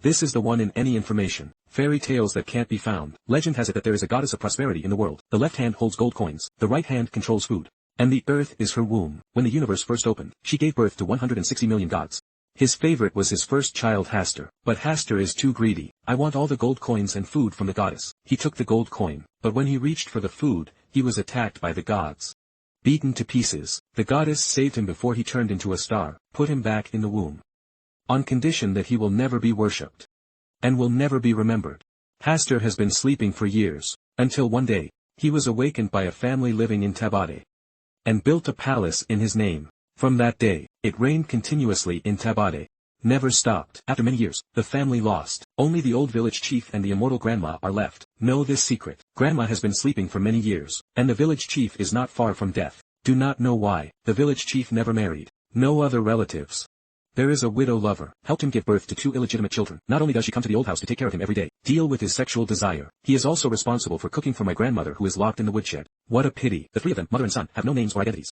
This is the one in any information. Fairy tales that can't be found. Legend has it that there is a goddess of prosperity in the world. The left hand holds gold coins, the right hand controls food. And the earth is her womb. When the universe first opened, she gave birth to 160 million gods. His favorite was his first child Hastur. But Hastur is too greedy. I want all the gold coins and food from the goddess. He took the gold coin, but when he reached for the food, he was attacked by the gods. Beaten to pieces, the goddess saved him before he turned into a star, put him back in the womb. On condition that he will never be worshipped. And will never be remembered. Hastur has been sleeping for years, until one day, he was awakened by a family living in Tumbbad. And built a palace in his name. From that day, it rained continuously in Tumbbad. Never stopped. After many years, the family lost. Only the old village chief and the immortal grandma are left. Know this secret. Grandma has been sleeping for many years, and the village chief is not far from death. Do not know why. The village chief never married. No other relatives. There is a widow lover. Helped him give birth to 2 illegitimate children. Not only does she come to the old house to take care of him every day, deal with his sexual desire, he is also responsible for cooking for my grandmother who is locked in the woodshed. What a pity. The 3 of them, mother and son, have no names or identities.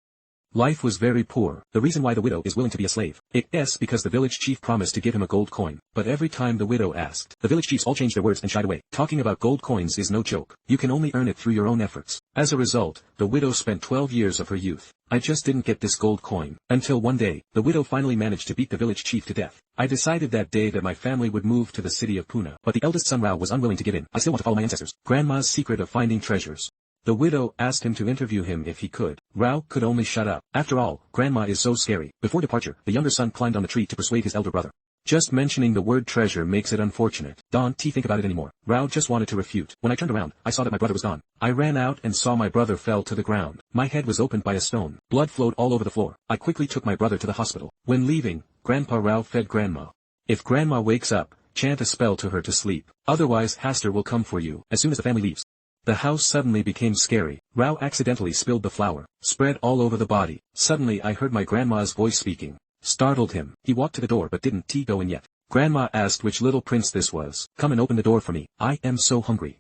Life was very poor. The reason why the widow is willing to be a slave. It's because the village chief promised to give him a gold coin. But every time the widow asked, the village chiefs all changed their words and shied away. Talking about gold coins is no joke. You can only earn it through your own efforts. As a result, the widow spent 12 years of her youth. I just didn't get this gold coin. Until one day, the widow finally managed to beat the village chief to death. I decided that day that my family would move to the city of Pune. But the eldest son Rao was unwilling to give in. I still want to follow my ancestors. Grandma's secret of finding treasures. The widow asked him to interview him if he could. Rao could only shut up. After all, Grandma is so scary. Before departure, the younger son climbed on the tree to persuade his elder brother. Just mentioning the word treasure makes it unfortunate. Don't think about it anymore. Rao just wanted to refute. When I turned around, I saw that my brother was gone. I ran out and saw my brother fell to the ground. My head was opened by a stone. Blood flowed all over the floor. I quickly took my brother to the hospital. When leaving, Grandpa Rao fed Grandma. If Grandma wakes up, chant a spell to her to sleep. Otherwise Hastur will come for you. As soon as the family leaves, the house suddenly became scary. Rao accidentally spilled the flour, spread all over the body. Suddenly I heard my grandma's voice speaking. Startled him. He walked to the door but didn't go in yet. Grandma asked which little prince this was. Come and open the door for me. I am so hungry.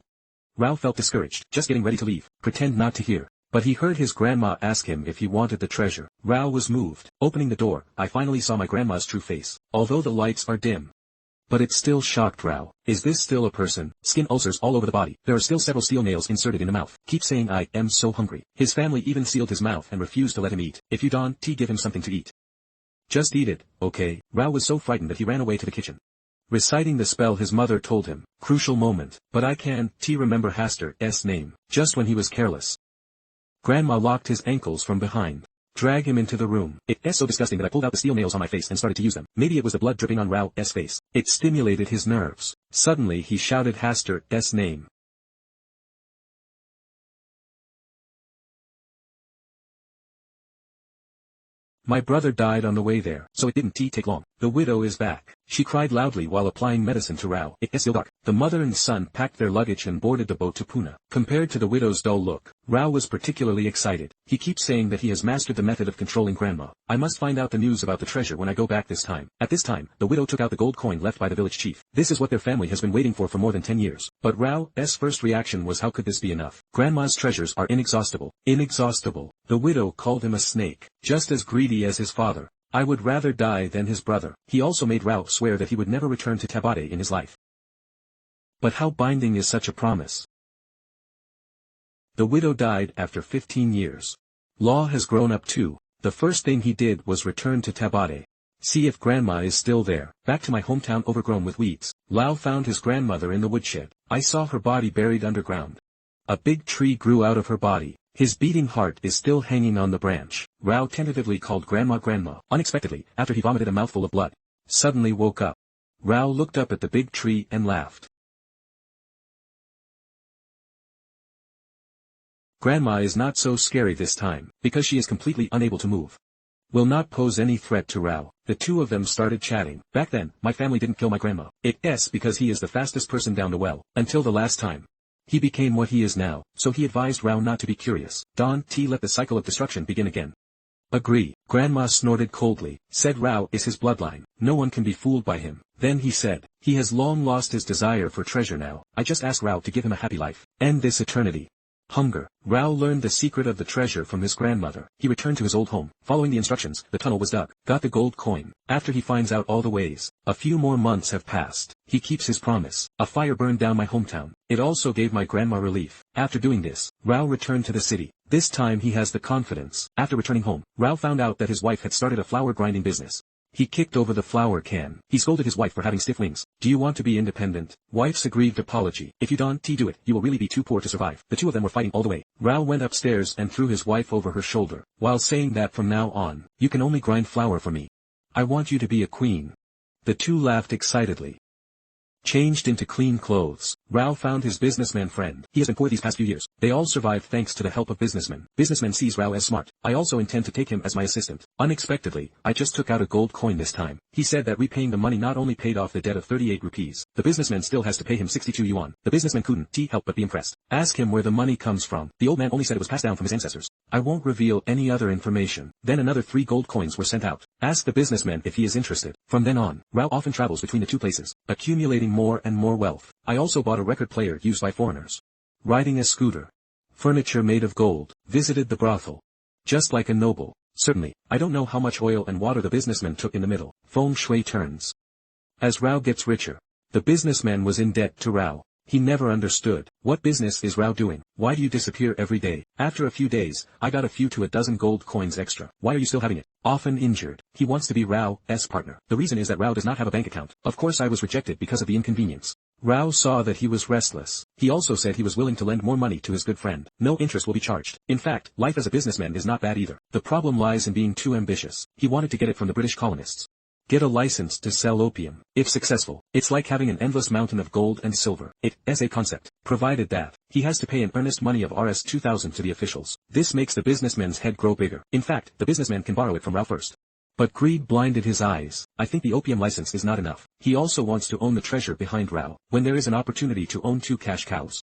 Rao felt discouraged, just getting ready to leave. Pretend not to hear. But he heard his grandma ask him if he wanted the treasure. Rao was moved. Opening the door, I finally saw my grandma's true face. Although the lights are dim. But it still shocked Rao. Is this still a person? Skin ulcers all over the body. There are still several steel nails inserted in the mouth. Keep saying I am so hungry. His family even sealed his mouth and refused to let him eat. If you don't give him something to eat. Just eat it, okay? Rao was so frightened that he ran away to the kitchen. Reciting the spell his mother told him. Crucial moment. But I can't remember Hastur's name. Just when he was careless. Grandma locked his ankles from behind. Drag him into the room. It's so disgusting that I pulled out the steel nails on my face and started to use them. Maybe it was the blood dripping on Rao's face. It stimulated his nerves. Suddenly he shouted Hastur's name. My brother died on the way there, so it didn't take long. The widow is back. She cried loudly while applying medicine to Rao. It's still dark. The mother and son packed their luggage and boarded the boat to Pune. Compared to the widow's dull look, Rao was particularly excited. He keeps saying that he has mastered the method of controlling Grandma. I must find out the news about the treasure when I go back this time. At this time, the widow took out the gold coin left by the village chief. This is what their family has been waiting for more than 10 years. But Rao's first reaction was, how could this be enough? Grandma's treasures are inexhaustible. Inexhaustible. The widow called him a snake, just as greedy as his father. I would rather die than his brother. He also made Rao swear that he would never return to Tumbbad in his life. But how binding is such a promise? The widow died after 15 years. Law has grown up too. The first thing he did was return to Tumbbad. See if Grandma is still there. Back to my hometown overgrown with weeds. Lao found his grandmother in the woodshed. I saw her body buried underground. A big tree grew out of her body. His beating heart is still hanging on the branch. Rao tentatively called Grandma Grandma. Unexpectedly, after he vomited a mouthful of blood, suddenly woke up. Rao looked up at the big tree and laughed. Grandma is not so scary this time, because she is completely unable to move. Will not pose any threat to Rao. The two of them started chatting. Back then, my family didn't kill my grandma. It's because he is the fastest person down the well. Until the last time. He became what he is now, so he advised Rao not to be curious. Don't let the cycle of destruction begin again. Agree. Grandma snorted coldly, said Rao is his bloodline. No one can be fooled by him. Then he said, he has long lost his desire for treasure now. I just ask Rao to give him a happy life. End this eternity. Hunger. Rao learned the secret of the treasure from his grandmother. He returned to his old home. Following the instructions, the tunnel was dug. Got the gold coin. After he finds out all the ways, a few more months have passed. He keeps his promise. A fire burned down my hometown. It also gave my grandma relief. After doing this, Rao returned to the city. This time he has the confidence. After returning home, Rao found out that his wife had started a flour grinding business. He kicked over the flour can. He scolded his wife for having stiff wings. Do you want to be independent? Wife's aggrieved apology. If you don't do it, you will really be too poor to survive. The two of them were fighting all the way. Rao went upstairs and threw his wife over her shoulder, while saying that from now on, you can only grind flour for me. I want you to be a queen. The two laughed excitedly. Changed into clean clothes, Rao found his businessman friend. He has been poor these past few years. They all survived thanks to the help of businessmen. Businessman sees Rao as smart. I also intend to take him as my assistant. Unexpectedly, I just took out a gold coin this time. He said that repaying the money not only paid off the debt of 38 rupees. The businessman still has to pay him 62 yuan. The businessman couldn't help but be impressed. Ask him where the money comes from. The old man only said it was passed down from his ancestors. I won't reveal any other information. Then another 3 gold coins were sent out. Ask the businessman if he is interested. From then on, Rao often travels between the two places, accumulating more and more wealth. I also bought a record player used by foreigners. Riding a scooter. Furniture made of gold. Visited the brothel. Just like a noble. Certainly, I don't know how much oil and water the businessman took in the middle. Feng shui turns. As Rao gets richer. The businessman was in debt to Rao. He never understood. What business is Rao doing? Why do you disappear every day? After a few days, I got a few to a dozen gold coins extra. Why are you still having it? Often injured. He wants to be Rao's partner. The reason is that Rao does not have a bank account. Of course I was rejected because of the inconvenience. Rao saw that he was restless. He also said he was willing to lend more money to his good friend. No interest will be charged. In fact, life as a businessman is not bad either. The problem lies in being too ambitious. He wanted to get it from the British colonists. Get a license to sell opium. If successful, it's like having an endless mountain of gold and silver. It is a concept. Provided that, he has to pay an earnest money of Rs 2,000 to the officials. This makes the businessman's head grow bigger. In fact, the businessman can borrow it from Rao first. But greed blinded his eyes. I think the opium license is not enough. He also wants to own the treasure behind Rao, when there is an opportunity to own 2 cash cows.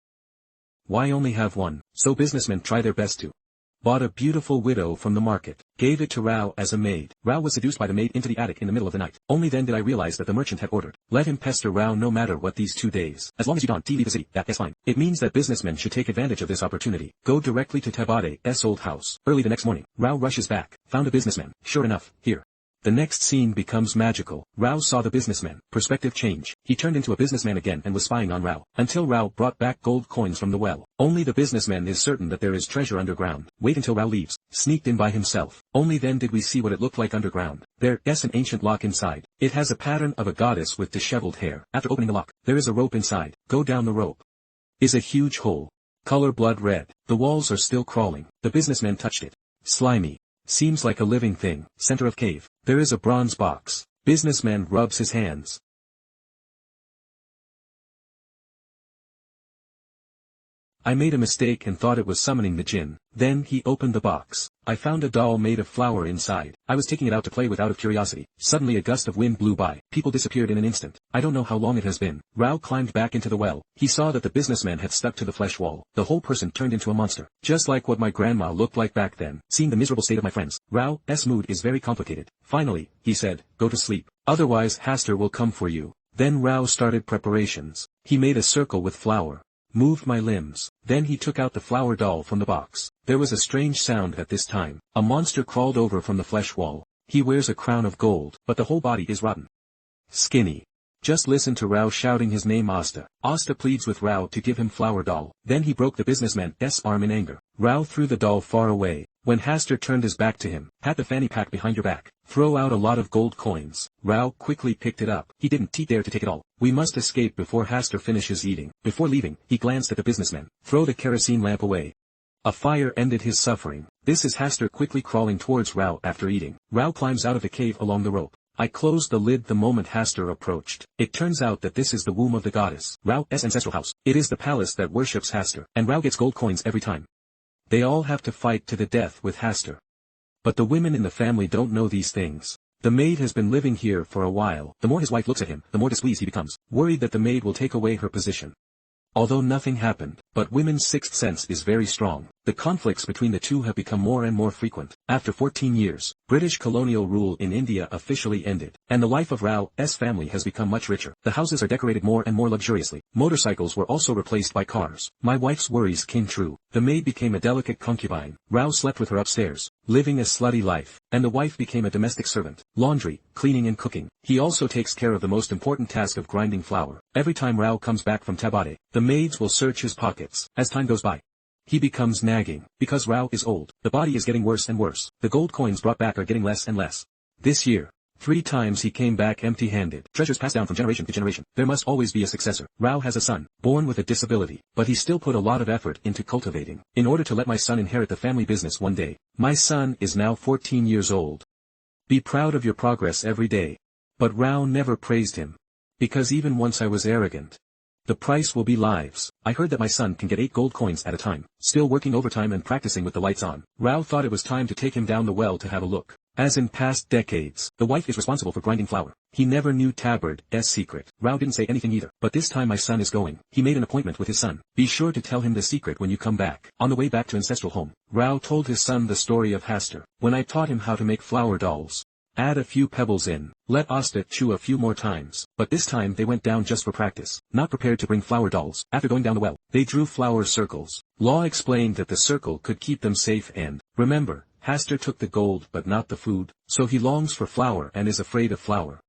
Why only have one? So businessmen try their best to. Bought a beautiful widow from the market. Gave it to Rao as a maid. Rao was seduced by the maid into the attic in the middle of the night. Only then did I realize that the merchant had ordered. Let him pester Rao no matter what these 2 days. As long as you don't leave the city, that is fine. It means that businessmen should take advantage of this opportunity. Go directly to Tumbbad's old house. Early the next morning, Rao rushes back. Found a businessman. Sure enough, here. The next scene becomes magical. Rao saw the businessman. Perspective change. He turned into a businessman again and was spying on Rao. Until Rao brought back gold coins from the well. Only the businessman is certain that there is treasure underground. Wait until Rao leaves. Sneaked in by himself. Only then did we see what it looked like underground. There is an ancient lock inside. It has a pattern of a goddess with disheveled hair. After opening the lock, there is a rope inside. Go down the rope. Is a huge hole. Color blood red. The walls are still crawling. The businessman touched it. Slimy. Seems like a living thing. Center of cave. There is a bronze box. Businessman rubs his hands. I made a mistake and thought it was summoning the jinn. Then he opened the box. I found a doll made of flour inside. I was taking it out to play with out of curiosity. Suddenly a gust of wind blew by. People disappeared in an instant. I don't know how long it has been. Rao climbed back into the well. He saw that the businessman had stuck to the flesh wall. The whole person turned into a monster. Just like what my grandma looked like back then. Seeing the miserable state of my friends, Rao's mood is very complicated. Finally, he said, go to sleep. Otherwise Haster will come for you. Then Rao started preparations. He made a circle with flour. Moved my limbs. Then he took out the flour doll from the box. There was a strange sound at this time. A monster crawled over from the flesh wall. He wears a crown of gold, but the whole body is rotten. Skinny. Just listen to Rao shouting his name Asta. Asta pleads with Rao to give him flour doll. Then he broke the businessman's arm in anger. Rao threw the doll far away. When Haster turned his back to him, pat the fanny pack behind your back. Throw out a lot of gold coins. Rao quickly picked it up. He didn't dare to take it all. We must escape before Haster finishes eating. Before leaving, he glanced at the businessman. Throw the kerosene lamp away. A fire ended his suffering. This is Haster quickly crawling towards Rao after eating. Rao climbs out of the cave along the rope. I closed the lid the moment Haster approached. It turns out that this is the womb of the goddess. Rao's ancestral house. It is the palace that worships Haster. And Rao gets gold coins every time. They all have to fight to the death with Haster. But the women in the family don't know these things. The maid has been living here for a while. The more his wife looks at him, the more displeased he becomes, worried that the maid will take away her position. Although nothing happened, but women's sixth sense is very strong. The conflicts between the two have become more and more frequent. After 14 years, British colonial rule in India officially ended, and the life of Rao's family has become much richer. The houses are decorated more and more luxuriously. Motorcycles were also replaced by cars. My wife's worries came true. The maid became a delicate concubine. Rao slept with her upstairs, living a slutty life, and the wife became a domestic servant. Laundry, cleaning and cooking. He also takes care of the most important task of grinding flour. Every time Rao comes back from Tumbbad, the maids will search his pockets. As time goes by, he becomes nagging. Because Rao is old, the body is getting worse and worse. The gold coins brought back are getting less and less. This year, 3 times he came back empty-handed. Treasures passed down from generation to generation. There must always be a successor. Rao has a son, born with a disability, but he still put a lot of effort into cultivating, in order to let my son inherit the family business one day. My son is now 14 years old. Be proud of your progress every day. But Rao never praised him. Because even once I was arrogant. The price will be lives. I heard that my son can get 8 gold coins at a time, still working overtime and practicing with the lights on. Rao thought it was time to take him down the well to have a look. As in past decades, the wife is responsible for grinding flour. He never knew Tumbbad's secret. Rao didn't say anything either. But this time my son is going. He made an appointment with his son. Be sure to tell him the secret when you come back. On the way back to ancestral home, Rao told his son the story of Hastur. When I taught him how to make flour dolls. Add a few pebbles in. Let Asta chew a few more times. But this time they went down just for practice. Not prepared to bring flour dolls. After going down the well, they drew flour circles. Law explained that the circle could keep them safe and, remember, Hastur took the gold but not the food, so he longs for flour and is afraid of flour.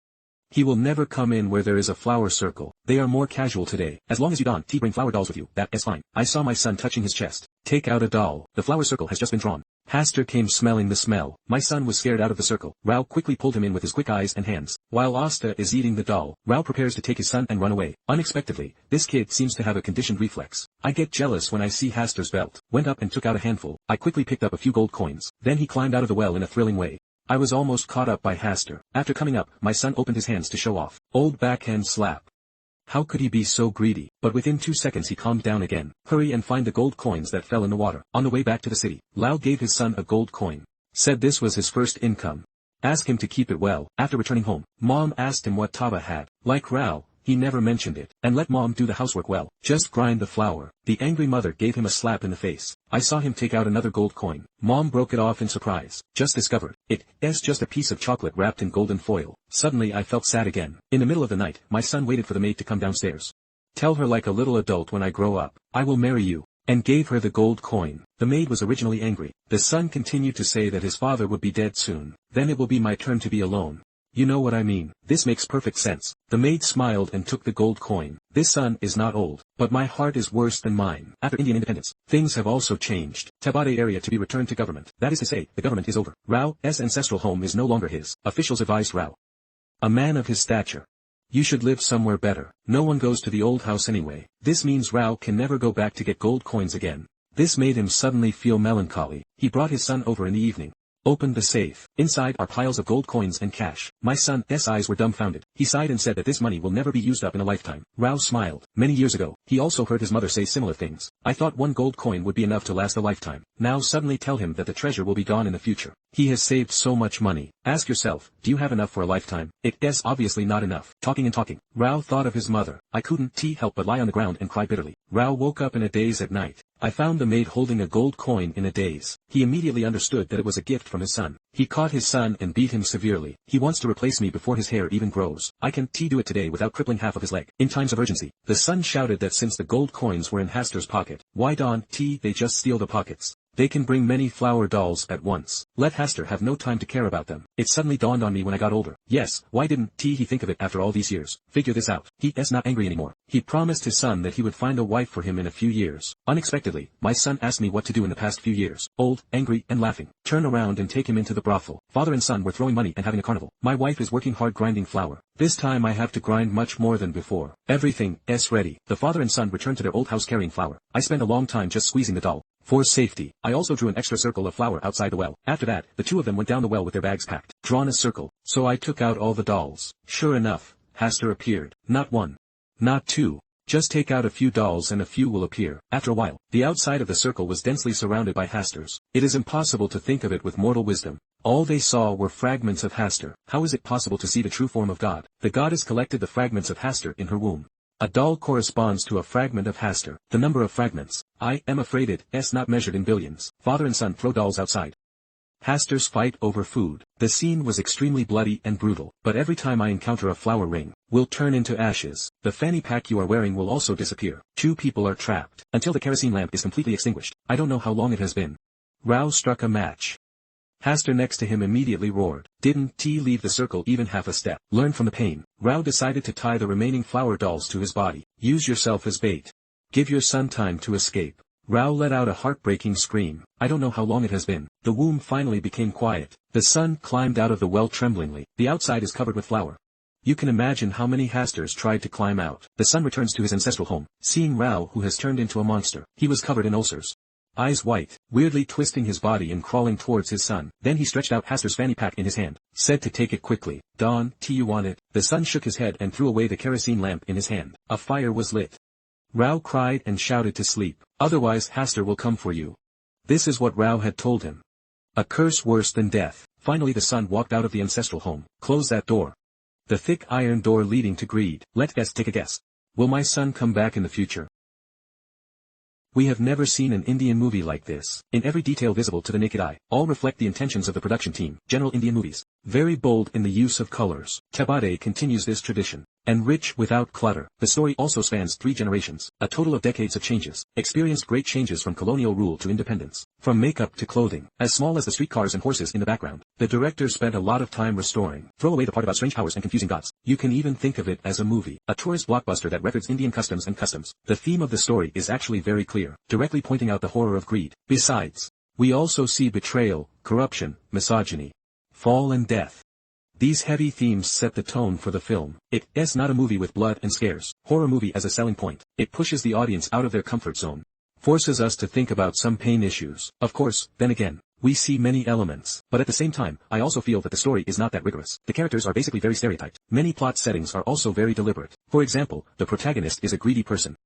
He will never come in where there is a flower circle. They are more casual today. As long as you don't bring flower dolls with you, that is fine. I saw my son touching his chest. Take out a doll. The flower circle has just been drawn. Hastur came smelling the smell. My son was scared out of the circle. Rao quickly pulled him in with his quick eyes and hands. While Asta is eating the doll, Rao prepares to take his son and run away. Unexpectedly, this kid seems to have a conditioned reflex. I get jealous when I see Hastur's belt. Went up and took out a handful. I quickly picked up a few gold coins. Then he climbed out of the well in a thrilling way. I was almost caught up by Hastur. After coming up, my son opened his hands to show off. Old backhand slap. How could he be so greedy? But within 2 seconds he calmed down again. Hurry and find the gold coins that fell in the water. On the way back to the city, Lao gave his son a gold coin. Said this was his first income. Ask him to keep it well. After returning home, Mom asked him what Taba had. Like Rao, he never mentioned it. And let Mom do the housework well. Just grind the flour. The angry mother gave him a slap in the face. I saw him take out another gold coin. Mom broke it off in surprise. Just discovered. It's just a piece of chocolate wrapped in golden foil. Suddenly I felt sad again. In the middle of the night, my son waited for the maid to come downstairs. Tell her like a little adult when I grow up, I will marry you. And gave her the gold coin. The maid was originally angry. The son continued to say that his father would be dead soon. Then it will be my turn to be alone. You know what I mean. This makes perfect sense. The maid smiled and took the gold coin. This son is not old, but my heart is worse than mine. After Indian independence, things have also changed. Tumbbad area to be returned to government. That is to say, the government is over. Rao's ancestral home is no longer his. Officials advised Rao, a man of his stature, you should live somewhere better. No one goes to the old house anyway. This means Rao can never go back to get gold coins again. This made him suddenly feel melancholy. He brought his son over in the evening. Opened the safe. Inside are piles of gold coins and cash. My son's eyes were dumbfounded. He sighed and said that this money will never be used up in a lifetime. Rao smiled. Many years ago, he also heard his mother say similar things. I thought 1 gold coin would be enough to last a lifetime. Now suddenly tell him that the treasure will be gone in the future. He has saved so much money. Ask yourself, do you have enough for a lifetime? It's obviously not enough. Talking and talking, Rao thought of his mother. I couldn't help but lie on the ground and cry bitterly. Rao woke up in a daze at night. I found the maid holding a gold coin in a daze. He immediately understood that it was a gift from his son. He caught his son and beat him severely. He wants to replace me before his hair even grows. I can do it today without crippling half of his leg. In times of urgency, the son shouted that since the gold coins were in Hastur's pocket, why don't they just steal the pockets? They can bring many flower dolls at once. Let Hastur have no time to care about them. It suddenly dawned on me when I got older. Yes, why didn't he think of it after all these years? Figure this out. He's not angry anymore. He promised his son that he would find a wife for him in a few years. Unexpectedly, my son asked me what to do in the past few years. Old, angry, and laughing. Turn around and take him into the brothel. Father and son were throwing money and having a carnival. My wife is working hard grinding flour. This time I have to grind much more than before. Everything's ready. The father and son returned to their old house carrying flour. I spent a long time just squeezing the doll. For safety, I also drew an extra circle of flour outside the well. After that, the two of them went down the well with their bags packed. Drawn a circle. So I took out all the dolls. Sure enough, Hastur appeared. Not 1. Not 2. Just take out a few dolls and a few will appear. After a while, the outside of the circle was densely surrounded by Hasturs. It is impossible to think of it with mortal wisdom. All they saw were fragments of Hastur. How is it possible to see the true form of God? The goddess collected the fragments of Hastur in her womb. A doll corresponds to a fragment of Hastur. The number of fragments, I am afraid it's not measured in billions. Father and son throw dolls outside. Hastur's fight over food. The scene was extremely bloody and brutal, but every time I encounter a flower ring, will turn into ashes. The fanny pack you are wearing will also disappear. 2 people are trapped, until the kerosene lamp is completely extinguished. I don't know how long it has been. Rao struck a match. Hastur next to him immediately roared. Didn't T leave the circle even half a step. Learn from the pain. Rao decided to tie the remaining flower dolls to his body. Use yourself as bait. Give your son time to escape. Rao let out a heartbreaking scream. I don't know how long it has been. The womb finally became quiet. The son climbed out of the well tremblingly. The outside is covered with flour. You can imagine how many Hasturs tried to climb out. The son returns to his ancestral home, seeing Rao who has turned into a monster. He was covered in ulcers. Eyes white, weirdly twisting his body and crawling towards his son. Then he stretched out Hastur's fanny pack in his hand, said to take it quickly. Don, T you want it? The son shook his head and threw away the kerosene lamp in his hand. A fire was lit. Rao cried and shouted to sleep. Otherwise Hastur will come for you. This is what Rao had told him. A curse worse than death. Finally the son walked out of the ancestral home. Close that door. The thick iron door leading to greed. Let us take a guess. Will my son come back in the future? We have never seen an Indian movie like this. In every detail visible to the naked eye, all reflect the intentions of the production team. General Indian movies. Very bold in the use of colors. Tumbbad continues this tradition. And rich without clutter. The story also spans 3 generations. A total of decades of changes. Experienced great changes from colonial rule to independence. From makeup to clothing. As small as the streetcars and horses in the background. The director spent a lot of time restoring. Throw away the part about strange powers and confusing gods. You can even think of it as a movie. A tourist blockbuster that records Indian customs and customs. The theme of the story is actually very clear. Directly pointing out the horror of greed. Besides, we also see betrayal, corruption, misogyny, fall and death. These heavy themes set the tone for the film. It's not a movie with blood and scares. Horror movie as a selling point. It pushes the audience out of their comfort zone. Forces us to think about some pain issues. Of course, then again, we see many elements. But at the same time, I also feel that the story is not that rigorous. The characters are basically very stereotyped. Many plot settings are also very deliberate. For example, the protagonist is a greedy person.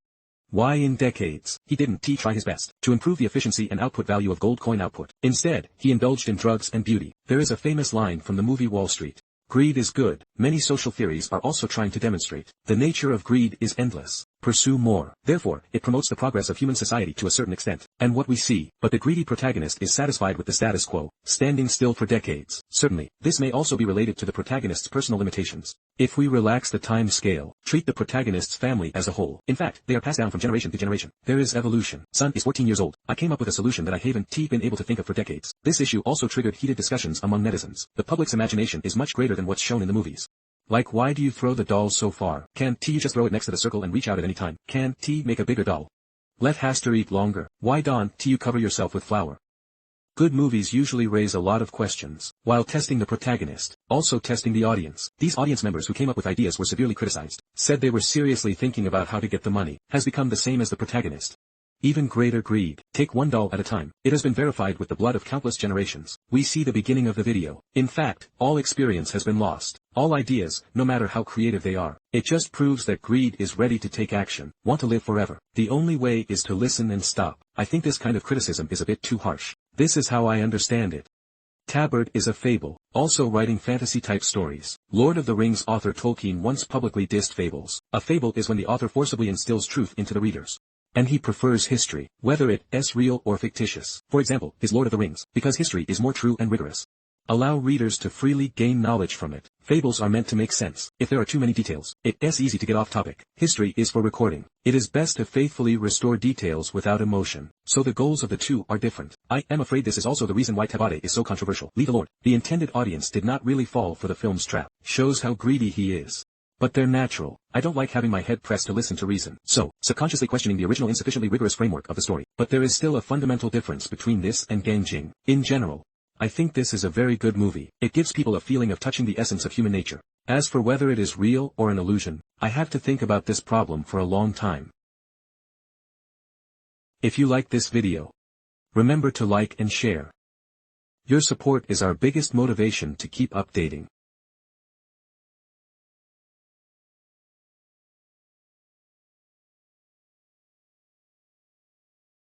Why in decades, he didn't try his best to improve the efficiency and output value of gold coin output. Instead, he indulged in drugs and beauty. There is a famous line from the movie Wall Street. Greed is good. Many social theories are also trying to demonstrate. The nature of greed is endless. Pursue more. Therefore, it promotes the progress of human society to a certain extent. And what we see, but the greedy protagonist is satisfied with the status quo, standing still for decades. Certainly, this may also be related to the protagonist's personal limitations. If we relax the time scale, treat the protagonist's family as a whole. In fact, they are passed down from generation to generation. There is evolution. Son is 14 years old. I came up with a solution that I haven't been able to think of for decades. This issue also triggered heated discussions among netizens. The public's imagination is much greater than what's shown in the movies. Like, why do you throw the dolls so far? Can't you just throw it next to the circle and reach out at any time? Can't you make a bigger doll? Let Hastur eat longer. Why don't you cover yourself with flour? Good movies usually raise a lot of questions, while testing the protagonist, also testing the audience. These audience members who came up with ideas were severely criticized, said they were seriously thinking about how to get the money, has become the same as the protagonist. Even greater greed. Take one doll at a time. It has been verified with the blood of countless generations. We see the beginning of the video. In fact, all experience has been lost. All ideas, no matter how creative they are. It just proves that greed is ready to take action, want to live forever. The only way is to listen and stop. I think this kind of criticism is a bit too harsh. This is how I understand it. Tumbbad is a fable, also writing fantasy-type stories. Lord of the Rings author Tolkien once publicly dissed fables. A fable is when the author forcibly instills truth into the readers. And he prefers history, whether it's real or fictitious. For example, his Lord of the Rings, because history is more true and rigorous. Allow readers to freely gain knowledge from it. Fables are meant to make sense. If there are too many details, it's easy to get off topic. History is for recording. It is best to faithfully restore details without emotion. So the goals of the two are different. I am afraid this is also the reason why Tumbbad is so controversial. Leave the Lord. The intended audience did not really fall for the film's trap. Shows how greedy he is. But they're natural. I don't like having my head pressed to listen to reason. So, subconsciously questioning the original insufficiently rigorous framework of the story. But there is still a fundamental difference between this and Ganjing. In general, I think this is a very good movie. It gives people a feeling of touching the essence of human nature. As for whether it is real or an illusion, I have to think about this problem for a long time. If you like this video, remember to like and share. Your support is our biggest motivation to keep updating.